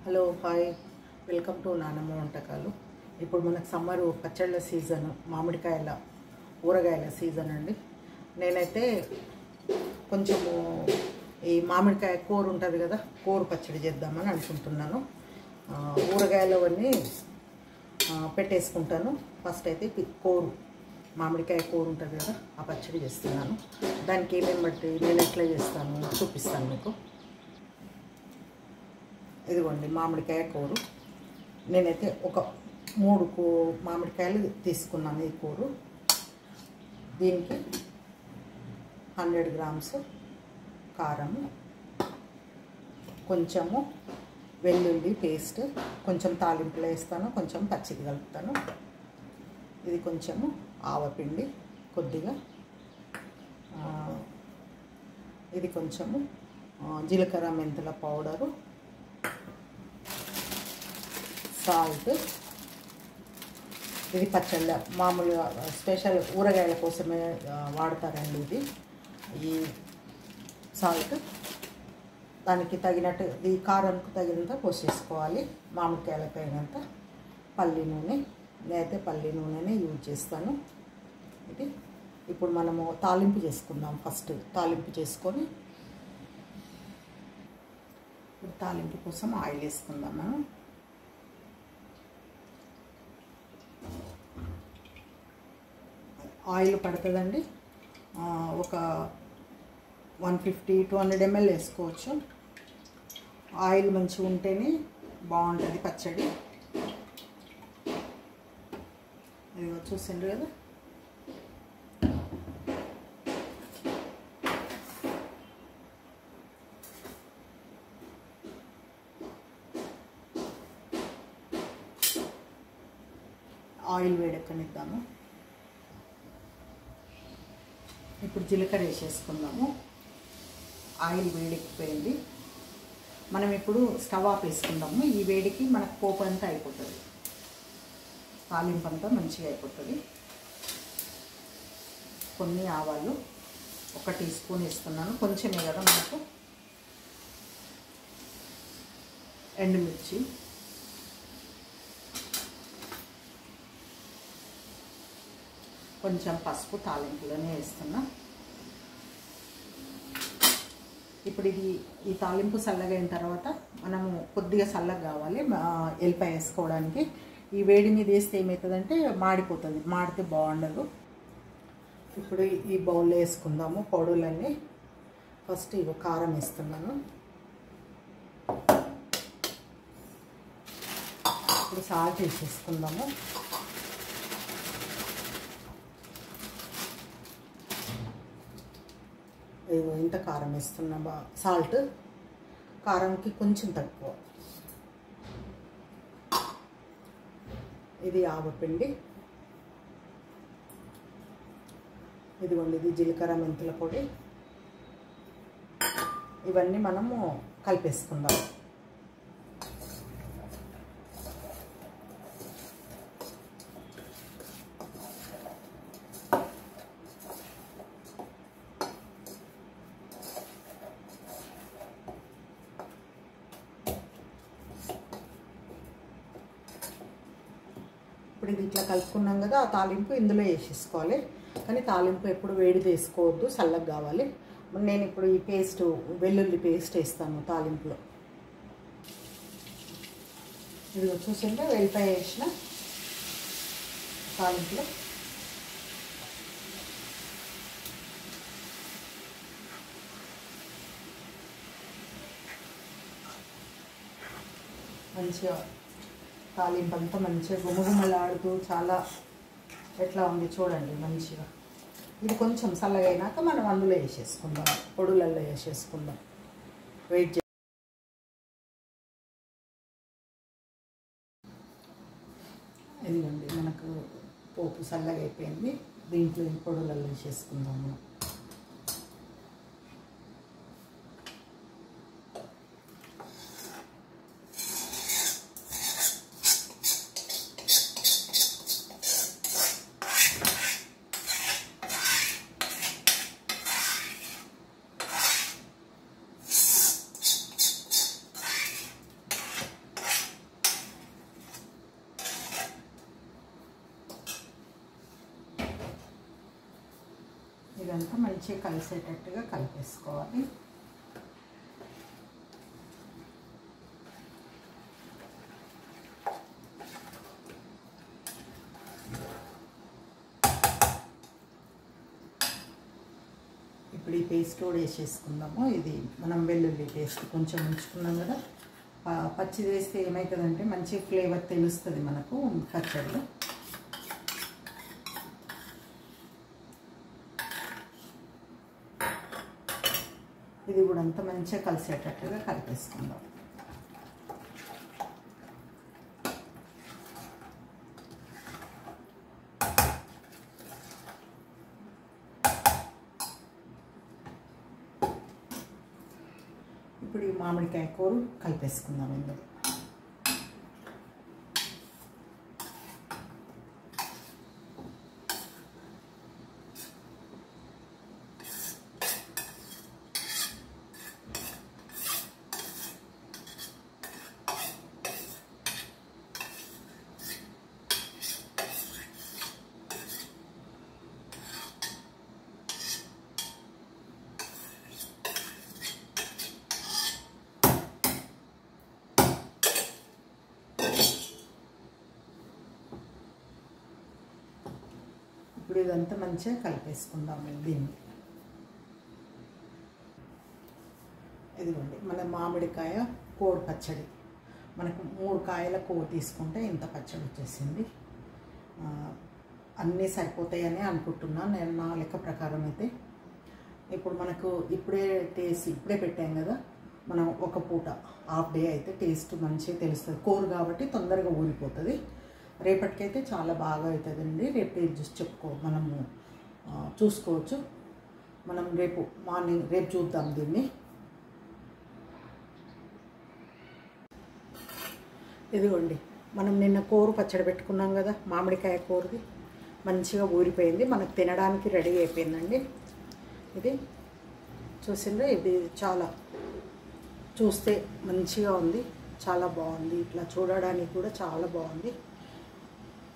Hello hi welcome to నానమ్మ వంటకాలు. ఇప్పుడు మనకు సమ్మర్ పచ్చళ్ళ సీజన్, మామిడికాయల ఊరగాయల సీజన్ అండి. నేనైతే కొంచెము ఈ మామిడికాయ కూర ఉంటుంది కదా, కూర పచ్చడి చేద్దామని అనుకుంటున్నాను. ఊరగాయలు అవన్నీ పెట్టేసుకుంటాను. ఫస్ట్ అయితే కూర, మామిడికాయ కూర ఉంటుంది కదా, ఆ పచ్చడి చేస్తున్నాను. దానికి ఏమేమి బట్టి నేను ఎట్లా చేస్తాను చూపిస్తాను మీకు. ఇదిగోండి మామిడికాయ కూర. నేనైతే ఒక 3 మామిడికాయలు తీసుకున్నాను. ఈ కూర దీనికి 100 గ్రామ్స్ కారము, కొంచెము వెల్లుల్లి పేస్ట్, కొంచెం తాలింపులో వేస్తాను, కొంచెం పచ్చిది కలుపుతాను. ఇది కొంచెము ఆవపిండి కొద్దిగా, ఇది కొంచెము జీలకర్ర మెంతుల పౌడరు, సాల్ట్. ఇది పచ్చళ్ళ మామూలుగా స్పెషల్ ఊరగాయల కోసమే వాడతారండి ఇది. ఈ సాల్ట్ దానికి తగినట్టు, ఈ కారంకు తగినంత పోసేసుకోవాలి. మామిడికాయలకు తగినంత పల్లి నూనె, నేనైతే పల్లి నూనెనే యూజ్ చేస్తాను. ఇది ఇప్పుడు మనము తాలింపు చేసుకుందాం. ఫస్ట్ తాలింపు చేసుకొని, ఇప్పుడు తాలింపు కోసం ఆయిల్ వేసుకుందాం మనం. ఆయిల్ పడుతుందండి, ఒక 150-200 ml వేసుకోవచ్చు. ఆయిల్ మంచిగా ఉంటేనే బాగుంటుంది పచ్చడి. ఇది చూసిండ్రు కదా. ఆయిల్ వేడెక్కనిద్దాము. ఇప్పుడు జీలకర్ర వేసేసుకుందాము. ఆయిల్ వేడెక్కిపోయింది. మనం ఇప్పుడు స్టవ్ ఆఫ్ వేసుకుందాము. ఈ వేడికి మనకు పోపు అంతా అయిపోతుంది, తాలింపు అంతా మంచిగా అయిపోతుంది. కొన్ని ఆవాలు 1 టీ స్పూన్ వేస్తున్నాను, కొంచెమే కదా మనకు. ఎండుమిర్చి, కొంచెం పసుపు తాలింపులోనే వేస్తున్నా. ఇప్పుడు ఈ తాలింపు చల్లగా అయిన తర్వాత మనము కొద్దిగా చల్లగా కావాలి ఎల్లిపాయ వేసుకోవడానికి. ఈ వేడి మీద వేస్తే ఏమవుతుందంటే మాడిపోతుంది, మాడితే బాగుండదు. ఇప్పుడు ఈ బౌల్లో వేసుకుందాము పొడులన్నీ. ఫస్ట్ ఇవి కారం వేస్తున్నాను. ఇప్పుడు సాల్ట్ వేసేసుకుందాము. ఇంత కారం వేస్తున్నా. సాల్ట్ కారంకి కొంచెం తక్కువ. ఇది ఆవపిండి, ఇదిగోండి ఇది జీలకర్ర మెంతుల పొడి. ఇవన్నీ మనము కలిపేసుకుందాం. ఇప్పుడు ఇది ఇట్లా కలుపుకున్నాం కదా, ఆ తాలింపు ఇందులో వేసేసుకోవాలి. కానీ తాలింపు ఎప్పుడు వేడి చేసుకోవద్దు, చల్లగా కావాలి. నేను ఇప్పుడు ఈ పేస్ట్, వెల్లుల్లి పేస్ట్ వేస్తాను తాలింపులో. ఇది చూసింటే వెల్లిపాయ వేసిన తాలింపులో. మంచిగా తాలింపు అంతా మంచిగా గుమగుమలాడుతూ చాలా ఎట్లా ఉంది చూడండి మంచిగా. ఇది కొంచెం చల్లగా అయినాక మనం అందులో వేసేసుకుందాం, పొడులలో వేసేసుకుందాం. వెయిట్ చే ఇదిగోండి మనకు పోపు చల్లగా అయిపోయింది. దీంట్లో ఈ పొడులలో వేసేసుకుందాము. ఇదంతా మంచిగా కలిసేటట్టుగా కలిపేసుకోవాలి. ఇప్పుడు ఈ పేస్ట్ కూడా వేసేసుకుందాము. ఇది మనం వెల్లుల్లి పేస్ట్ కొంచెం ఉంచుకున్నాం కదా, పచ్చిది వేస్తే ఏమవుతుందంటే మంచి ఫ్లేవర్ తెలుస్తుంది మనకు పచ్చడిలో. ఇది కూడా అంతా మంచిగా కలిసేటట్టుగా కలిపేసుకుందాం. ఇప్పుడు ఈ మామిడికాయ కూర కలిపేసుకుందాం ఇందులో. ఇప్పుడు ఇదంతా మంచిగా కలిపేసుకుందాం దీన్ని. ఇదిగోండి మన మామిడికాయ కోడి పచ్చడి. మనకు 3 కాయల కూర తీసుకుంటే ఇంత పచ్చడి వచ్చేసింది. అన్నీ సరిపోతాయని అనుకుంటున్నాను నేను, నా లెక్క ప్రకారం అయితే. ఇప్పుడు మనకు ఇప్పుడే పెట్టాం కదా, మనం ఒక పూట హాఫ్ డే అయితే టేస్ట్ మంచిగా తెలుస్తుంది. కూర కాబట్టి తొందరగా ఊరిపోతుంది. రేపటికైతే చాలా బాగా అవుతుందండి. రేపు మనము చూసుకోవచ్చు. మనం రేపు మార్నింగ్ చూద్దాం దీన్ని. ఇదిగోండి మనం నిన్న కూర పచ్చడి పెట్టుకున్నాం కదా, మామిడికాయ కూరది మంచిగా ఊరిపోయింది. మనకు తినడానికి రెడీ అయిపోయిందండి. ఇది చూసిండ్రా, ఇది చాలా చూస్తే మంచిగా ఉంది, చాలా బాగుంది. ఇట్లా చూడడానికి కూడా చాలా బాగుంది.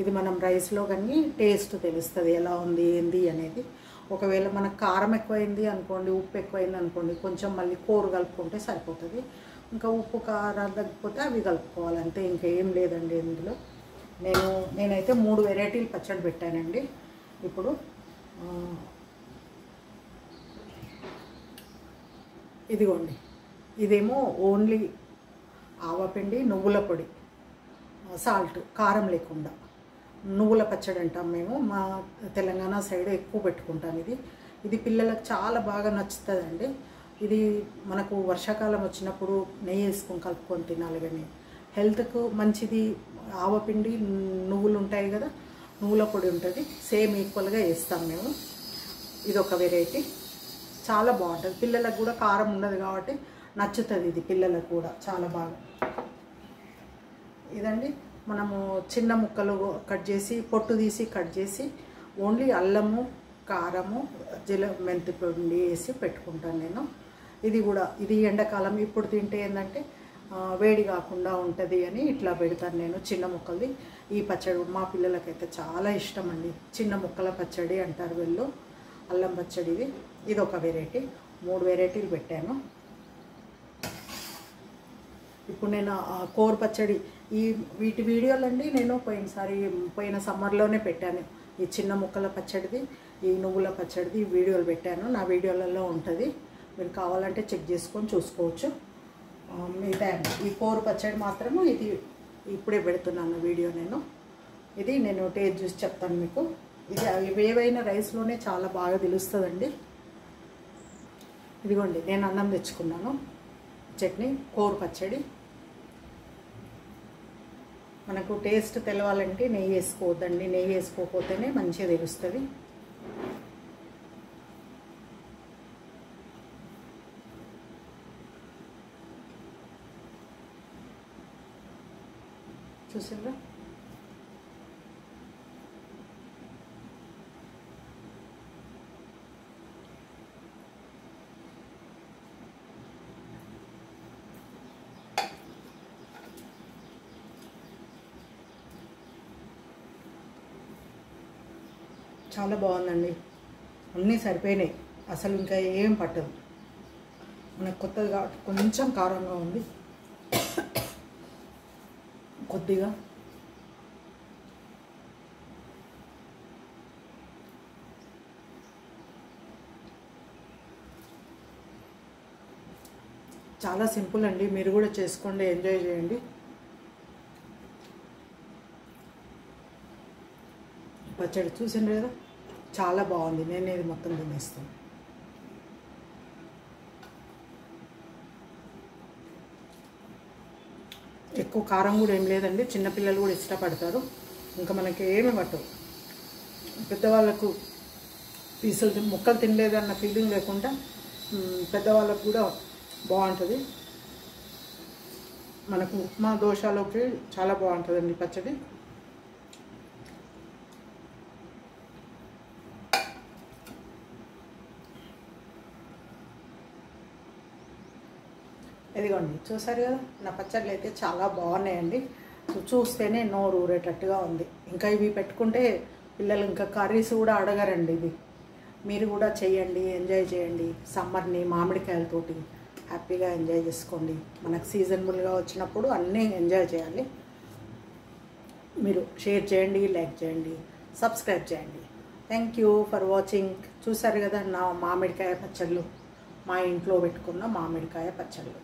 ఇది మనం రైస్లో కానీ టేస్ట్ తెలుస్తుంది ఎలా ఉంది ఏంది అనేది. ఒకవేళ మనకు కారం ఎక్కువైంది అనుకోండి, ఉప్పు ఎక్కువైంది అనుకోండి, కొంచెం మళ్ళీ కూర కలుపుకుంటే సరిపోతుంది. ఇంకా ఉప్పు కారం తగ్గిపోతే అవి కలుపుకోవాలి అంతే, ఇంకేం లేదండి ఇందులో. నేనైతే 3 వెరైటీలు పచ్చడి పెట్టానండి. ఇప్పుడు ఇదిగోండి, ఇదేమో ఓన్లీ ఆవపిండి, నువ్వుల పొడి, సాల్ట్, కారం లేకుండా నువ్వుల పచ్చడి అంటాం మేము. మా తెలంగాణ సైడ్ ఎక్కువ పెట్టుకుంటాం ఇది పిల్లలకు చాలా బాగా నచ్చుతుందండి. ఇది మనకు వర్షాకాలం వచ్చినప్పుడు నెయ్యి వేసుకొని కలుపుకొని తినాలి. కానీ హెల్త్కు మంచిది. ఆవపిండి, నువ్వులు ఉంటాయి కదా, నువ్వుల పొడి ఉంటుంది, సేమ్ ఈక్వల్గా వేస్తాం మేము. ఇది ఒక వెరైటీ, చాలా బాగుంటుంది. పిల్లలకు కూడా కారం ఉండదు కాబట్టి నచ్చుతుంది. ఇది పిల్లలకు కూడా చాలా బాగా. ఇదండి మనము చిన్న ముక్కలు కట్ చేసి, పొట్టు తీసి కట్ చేసి, ఓన్లీ అల్లము, కారము, మెంతి పొడి వేసి పెట్టుకుంటాను నేను. ఇది ఎండాకాలం ఇప్పుడు తింటే ఏంటంటే వేడి కాకుండా ఉంటుంది అని ఇట్లా పెడతాను నేను, చిన్న ముక్కలది. ఈ పచ్చడి మా పిల్లలకైతే చాలా ఇష్టం అండి. చిన్న ముక్కల పచ్చడి అంటారు వీళ్ళు, అల్లం పచ్చడి. ఇది ఒక వెరైటీ. 3 వెరైటీలు పెట్టాను. ఇప్పుడు నేను కూర పచ్చడి వీటి వీడియోలండి నేను పోయిన సమ్మర్లోనే పెట్టాను. ఈ చిన్న ముక్కల పచ్చడిది, ఈ నువ్వుల పచ్చడిది వీడియోలు పెట్టాను. నా వీడియోలలో ఉంటుంది, మీరు కావాలంటే చెక్ చేసుకొని చూసుకోవచ్చు. మిగతా ఈ కూర పచ్చడి మాత్రము ఇది ఇప్పుడే పెడుతున్నాను వీడియో నేను. ఇది నేను టేస్ట్ చూసి చెప్తాను మీకు. ఇది ఏవైనా రైస్లోనే చాలా బాగా తెలుస్తుందండి. ఇదిగోండి నేను అన్నం తెచ్చుకున్నాను, చట్నీ, కూర పచ్చడి. మనకు టేస్ట్ తెలవాలంటే నెయ్యి వేసుకోవద్దండి, నెయ్యి వేసుకోకపోతేనే మంచిగా తెలుస్తుంది. చూసిండ్రా, చాలా బాగుందండి. అన్నీ సరిపోయినాయి, అసలు ఇంకా ఏం పట్టదు. మనకు కొత్తది కాబట్టి కొంచెం కారంగా ఉంది కొద్దిగా. చాలా సింపుల్ అండి, మీరు కూడా చేసుకోండి, ఎంజాయ్ చేయండి. పచ్చడి చూసిండ్రు కదా, చాలా బాగుంది. నేను ఇది మొత్తం తినేస్తాను. ఎక్కువ కారం కూడా ఏం లేదండి, చిన్నపిల్లలు కూడా ఇష్టపడతారు. ఇంకా మనకి ఏమి పట్టవు. పెద్దవాళ్ళకు పీసులు ముక్కలు తినలేదన్న ఫీలింగ్ లేకుండా పెద్దవాళ్ళకు కూడా బాగుంటుంది. మనకు ఉప్మా దోశలోకి చాలా బాగుంటుందండి పచ్చడి. ఇదిగోండి, చూసారు కదా, నా పచ్చళ్ళు అయితే చాలా బాగున్నాయండి. చూస్తేనే నోరు ఊరేటట్టుగా ఉంది. ఇంకా ఇవి పెట్టుకుంటే పిల్లలు ఇంకా కర్రీస్ కూడా అడగరండి. ఇది మీరు కూడా చేయండి, ఎంజాయ్ చేయండి. సమ్మర్ని మామిడికాయలతోటి హ్యాపీగా ఎంజాయ్ చేసుకోండి. మనకు సీజనబుల్గా వచ్చినప్పుడు అన్నీ ఎంజాయ్ చేయాలి. మీరు షేర్ చేయండి, లైక్ చేయండి, సబ్స్క్రైబ్ చేయండి. Thank you for watching. చూసారు కదా నా మామిడికాయ పచ్చళ్ళు, మా ఇంట్లో పెట్టుకున్న మామిడికాయ పచ్చళ్ళు.